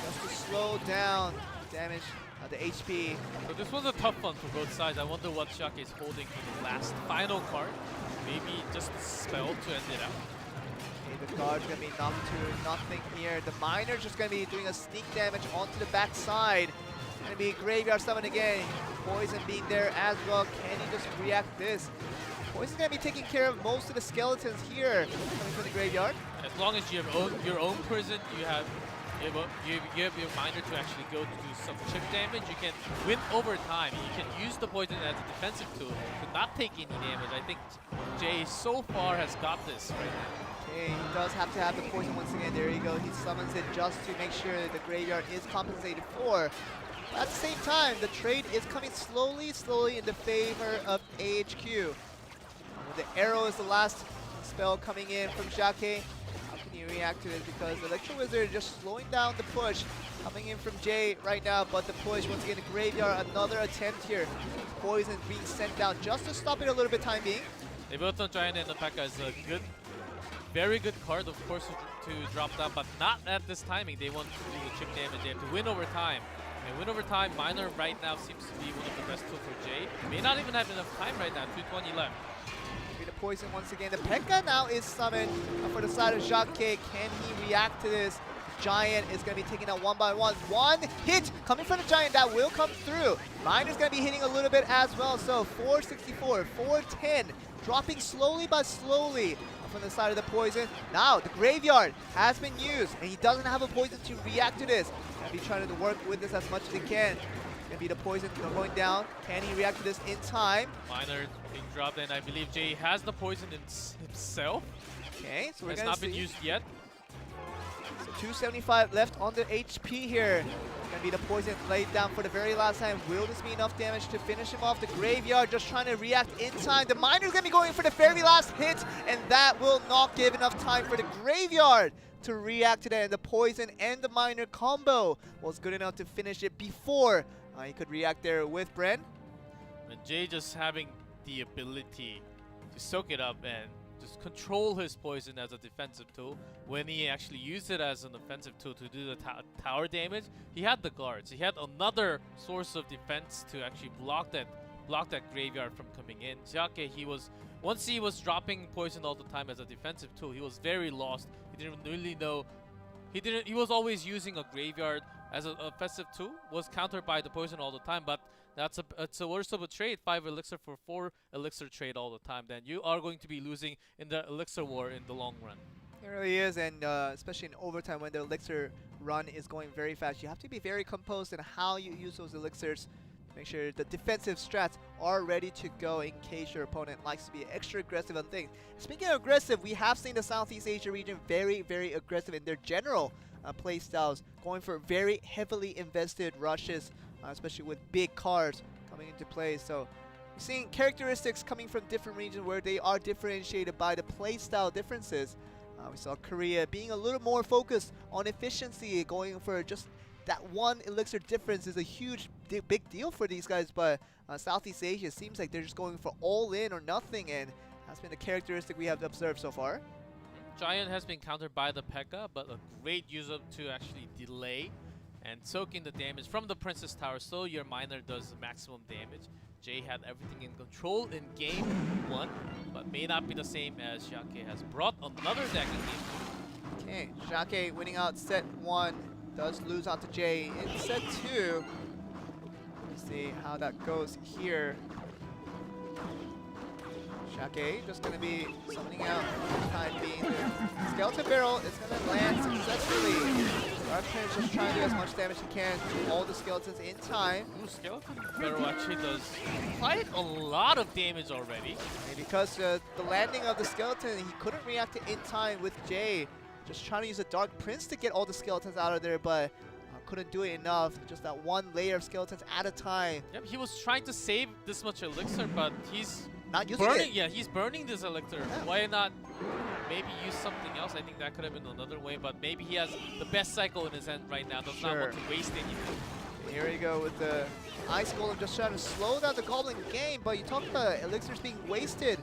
just to slow down damage, the HP. So this was a tough one for both sides. I wonder what Xiake is holding for the last final card. Maybe just a spell to end it out. Okay, the guard's going to be knocked to nothing here. The Miner's just going to be doing a sneak damage onto the back side. Going to be Graveyard summon again. Poison being there as well. Can he just react this? Poison's going to be taking care of most of the skeletons here coming from the Graveyard. As long as you have your own prison, you have your Miner to actually go to do some chip damage. You can win over time. You can use the poison as a defensive tool to not take any damage. I think Jaii so far has got this right now. Okay, he does have to have the poison once again. There you go. He summons it just to make sure that the Graveyard is compensated for. But at the same time, the trade is coming slowly in the favor of AHQ. The arrow is the last spell coming in from Xiake. How can you react to it? Because the Electro Wizard is just slowing down the push coming in from Jaii right now, but the push once again the Graveyard, another attempt here. Poison being sent down just to stop it a little bit time being. They both on Giant and the Pekka is a good, very good card, of course, to drop down, but not at this timing. They want to do the chip damage. They have to win over time. And win over time, Miner right now seems to be one of the best tools for Jaii. May not even have enough time right now, 220 left. The poison once again. The Pekka now is summoned for the side of Xiake. Can he react to this? Giant is going to be taking out one by one. One hit coming from the Giant that will come through. Miner's going to be hitting a little bit as well. So 464, 410, dropping slowly but slowly from the side of the poison. Now the Graveyard has been used, and he doesn't have a poison to react to this. Going to be trying to work with this as much as he can. Going to be the poison going down. Can he react to this in time? Miner being dropped, and I believe Jaii has the poison himself. Okay, so we're It's going not to been used yet. So 275 left on the HP here. Gonna be the poison laid down for the very last time. Will this be enough damage to finish him off? The Graveyard just trying to react in time. The Miner's gonna be going for the very last hit, and that will not give enough time for the Graveyard to react to that. And the poison and the Miner combo was good enough to finish it before he could react there with Bren. And Jaii just having the ability to soak it up and just control his poison as a defensive tool. When he actually used it as an offensive tool to do the tower damage, he had the guards. He had another source of defense to actually block that Graveyard from coming in. Xiake, once he was dropping poison all the time as a defensive tool, he was very lost. He didn't really know. He was always using a Graveyard as an offensive tool, was countered by the poison all the time, but it's a worse of a trade. 5 elixir for 4 elixir trade all the time. Then you are going to be losing in the elixir war in the long run. It really is, and especially in overtime when the elixir run is going very fast. You have to be very composed in how you use those elixirs. Make sure the defensive strats are ready to go in case your opponent likes to be extra aggressive on things. Speaking of aggressive, we have seen the Southeast Asia region very, very aggressive in their general play styles, going for very heavily invested rushes, especially with big cars coming into play. So we're seeing characteristics coming from different regions where they are differentiated by the play style differences. We saw Korea being a little more focused on efficiency, going for just that one elixir difference is a huge, big deal for these guys. But Southeast Asia seems like they're just going for all in or nothing, and that's been the characteristic we have observed so far. Giant has been countered by the Hecka, but a great use up to actually delay and soaking the damage from the Princess Tower, so your Miner does the maximum damage. Jaii had everything in control in game 1, but may not be the same as Xiake has brought another deck in game 2. Okay, Xiake winning out set 1, does lose out to Jaii in set 2. Let's see how that goes here. Xiake just going to be summoning out for the time being. The Skeleton Barrel is going to land successfully. Dark Prince just trying to do as much damage as he can to all the skeletons in time. Ooh, Skeleton Barrel actually does quite a lot of damage already. And because the landing of the skeleton, he couldn't react to in time with Jaii. Just trying to use a Dark Prince to get all the skeletons out of there, but couldn't do it enough. Just that one layer of skeletons at a time. Yep, he was trying to save this much elixir, but he's not using burning it. Yeah, he's burning this elixir. Yeah. Why not maybe use something else? I think that could have been another way, but maybe he has the best cycle in his hand right now. Does not want to waste anything. Here we go with the Ice Golem just trying to slow down the Goblin game, but you talk about elixirs being wasted.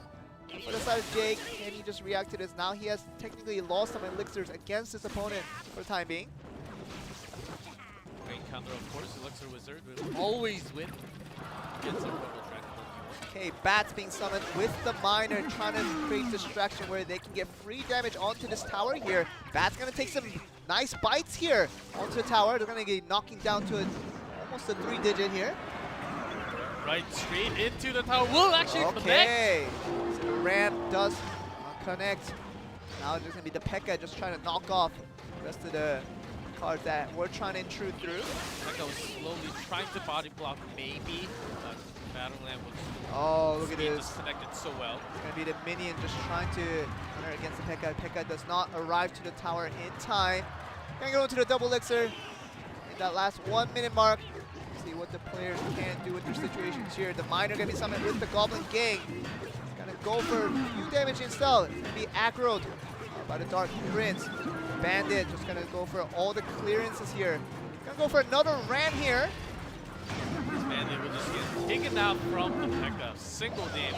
For the side of Jake, can he just react to this? Now he has technically lost some elixirs against his opponent for the time being. Great counter, of course. Elixir Wizard will always win against a Purple Dragon. Okay, Bats being summoned with the Miner, trying to create distraction where they can get free damage onto this tower here. Bats gonna take some nice bites here onto the tower. They're gonna get knocking down to almost a 3-digit here. Right, straight into the tower. Will actually connect. Okay, so the ramp does connect. Now it's just gonna be the Hecka just trying to knock off the rest of the cards that we're trying to intrude through. Hecka was slowly trying to body block, maybe. Battleland look was at this. Disconnected so well. It's gonna be the minion just trying to counter against the Hecka. Hecka does not arrive to the tower in time. Gonna go into the double elixir in that last 1 minute mark. See what the players can do with their situations here. The Miner gonna be summoned with the Goblin Gang. He's gonna go for a few damage instead. It's gonna be aggroed by the Dark Prince. Bandit just gonna go for all the clearances here. Gonna go for another ram here. This man Manny will just get taken out from the Hecka. Single damage,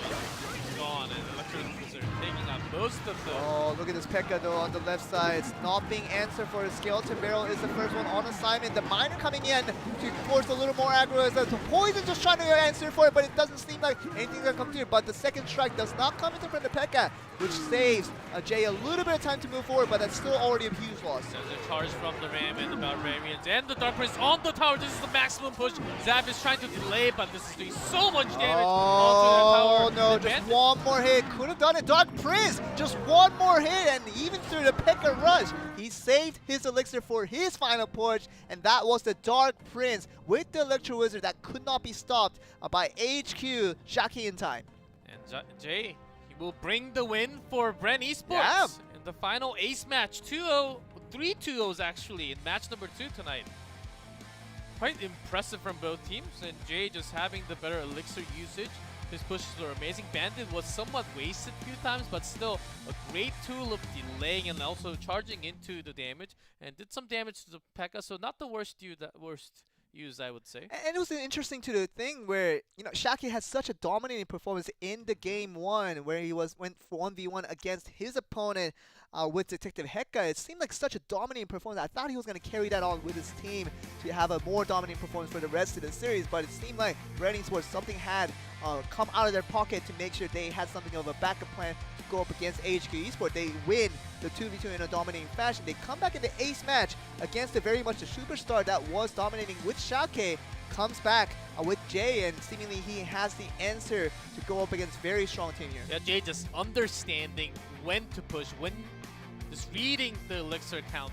gone, and Electric Wizard taking out most of them. Oh, look at this Pekka though on the left side. It's not being answered for a Skeleton Barrel is the first one on assignment. The Miner coming in to force a little more aggro as the Poison just trying to answer for it, but it doesn't seem like anything's gonna come through. But the second strike does not come into from the Pekka, which saves Jaii a little bit of time to move forward, but that's still already a huge loss. There's a charge from the Ram and the Barbarians and the Dark Prince on the tower. This is the maximum push. Zap is trying to delay, but this is doing so much damage onto the tower. Oh no, just one more hit. Could have done it. Dark Prince, just one more hit, and even through the Pekka rush, he saved his elixir for his final push, and that was the Dark Prince with the Electro Wizard that could not be stopped by HQ Xiake in time. And Jaii, he will bring the win for Bren Esports Yeah. in the final ace match. 2-0, 3 2-0s actually in match number 2 tonight. Quite impressive from both teams, and Jaii just having the better elixir usage. His pushes were amazing. Bandit was somewhat wasted a few times, but still a great tool of delaying and also charging into the damage, and did some damage to the Pekka, so not the worst use, I would say. And it was interesting to the thing where, you know, Xiake had such a dominating performance in the game 1 where he went for 1v1 against his opponent with Detective Hecka. It seemed like such a dominating performance. I thought he was going to carry that on with his team to have a more dominating performance for the rest of the series, but it seemed like Bren Esports something had come out of their pocket to make sure they had something of a backup plan to go up against HQ Esports. They win the 2v2 in a dominating fashion. They come back in the ace match against very much the superstar that was dominating with Xiake, comes back with Jaii, and seemingly he has the answer to go up against very strong team here. Yeah, Jaii just understanding when to push, when just reading the elixir count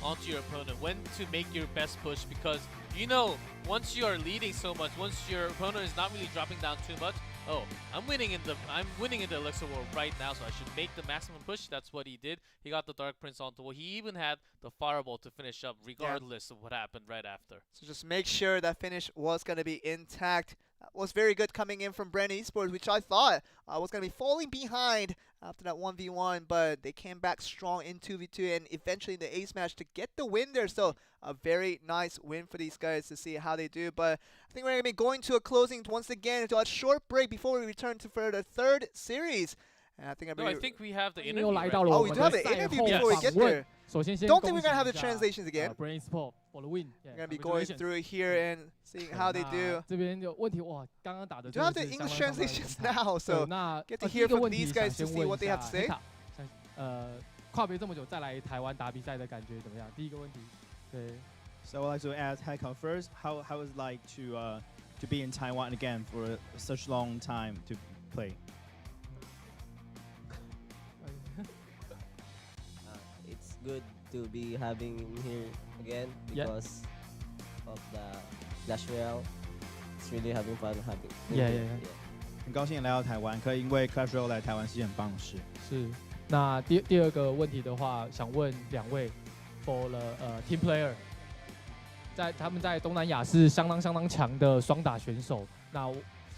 onto your opponent, when to make your best push, because you know once you are leading so much, once your opponent is not really dropping down too much, oh, I'm winning in the elixir war right now, so I should make the maximum push. That's what he did. He got the Dark Prince onto wall. He even had the fireball to finish up regardless of what happened right after. So just make sure that finish was going to be intact. Was very good coming in from Bren Esports, which I thought was going to be falling behind after that 1v1, but they came back strong in 2v2 and eventually in the ace match to get the win there. So a very nice win for these guys to see how they do. But I think we're going to be going to a closing once again, to a short break before we return for the third series. And I think I think we have the interview. Oh, we do have the interview before we get there. Don't think we're going to have the translations again. Bren Esports for the win. We're going to be going through here and seeing how they do. 这边有问题哇，刚刚打的 Do have the English translations now, so get to hear from these guys to see what they have to say. 跨别这么久再来台湾打比赛的感觉怎么样？第一个问题，对。So I'd like to ask Hecka first. How is it like to be in Taiwan again for such long time to play? It's good to be having him here again because of the Clash Royale. It's really having fun having. Yeah. 很高兴来到台湾，可以因为 Clash Royale 来台湾是件很棒的事。是。那第二个问题的话，想问两位 ，for 了team player， 他们在东南亚是相当强的双打选手。那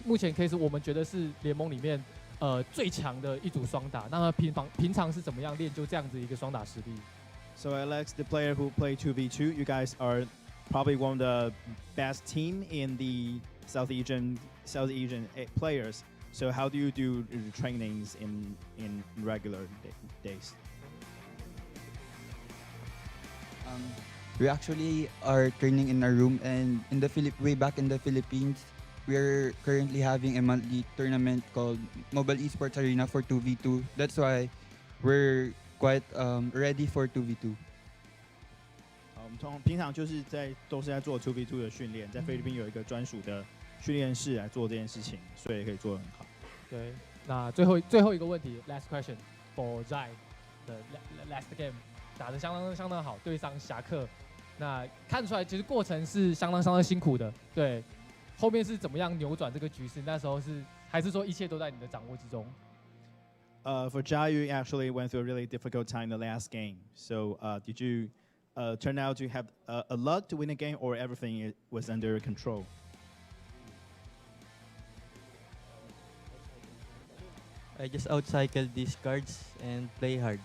目前 case 我们觉得是联盟里面最强的一组双打。那平常是怎么样练就这样子一个双打实力 So Alex, the player who play 2v2, you guys are probably one of the best team in the South Asian players. So how do you do trainings in regular days? We actually are training in our room, and way back in the Philippines, we're currently having a monthly tournament called Mobile Esports Arena for 2v2. That's why we're quite ready for 2v2. 我们平常都是在做 2v2 的训练，在菲律宾有一个专属的训练室来做这件事情，所以可以做得很好。对，那最后一个问题 ，last question for Jaii 的 last game 打得相当好，对上侠客。那看出来其实过程是相当辛苦的，对。后面是怎么样扭转这个局势？那时候还是说一切都在你的掌握之中？ For Jaii, you actually went through a really difficult time the last game. So did you turn out to have a luck to win the game, or everything was under control? I just outcycle these cards and play hard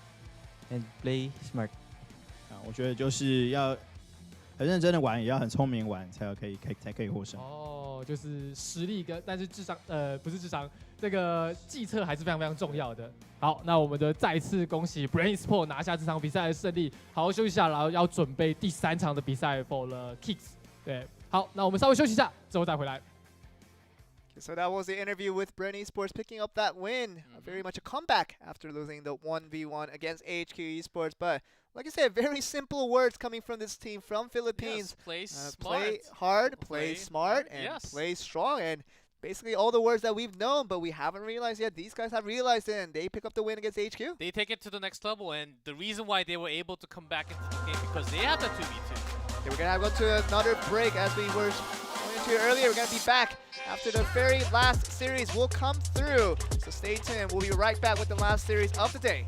and play smart. 我觉得就是要很认真的玩，也要很聪明玩，才可以获胜。哦，就是实力但是智商不是智商，这个计策还是非常非常重要的。好，那我们的再次恭喜 Bren Esports 拿下这场比赛的胜利，好好休息一下，然后要准备第3场的比赛 for the Kicks。对，好，那我们稍微休息一下，之后再回来。So that was the interview with Bren Esports picking up that win. Very much a comeback after losing the 1v1 against AHQ Esports. But like I said, very simple words coming from this team from Philippines. Yes, play smart. Play hard, play smart, and play strong. And basically all the words that we've known, but we haven't realized yet. These guys have realized it, and they pick up the win against HQ. They take it to the next level, and the reason why they were able to come back into the game because they have the 2v2. Okay, we're going to go to another break as we were going into earlier. We're going to be back after the very last series will come through. So stay tuned. We'll be right back with the last series of the day.